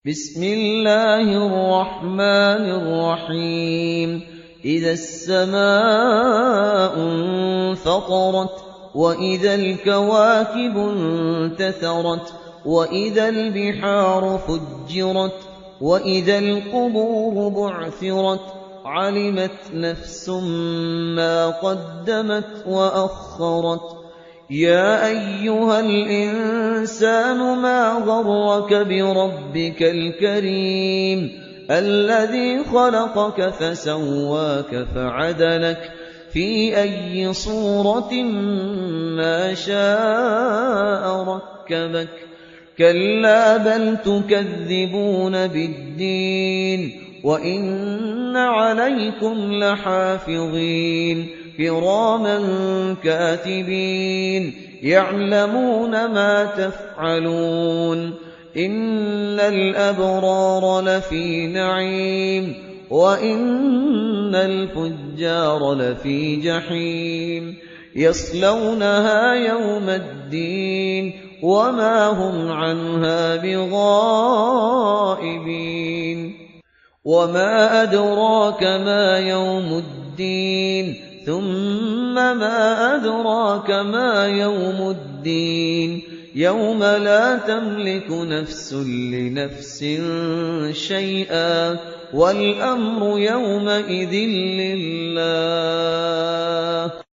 بسم الله الرحمن الرحيم إذا السماء انفطرت وإذا الكواكب انتثرت وإذا البحار فجرت وإذا القبور بعثرت علمت نفس ما قدمت وأخرت يا أيها الإنسان ما غرك بربك الكريم الذي خلقك فسواك فعدلك في أي صورة ما شاء ركبك كلا بل تكذبون بالدين وإن عليكم لحافظين كراما كاتبين يعلمون ما تفعلون إن الأبرار لفي نعيم وإن الفجار لفي جحيم يصلونها يوم الدين وما هم عنها بغائبين وما أدراك ما يوم الدين ثم ما أدراك ما يوم الدين يوم لا تملك نفس لنفس شيئا والأمر يومئذ لله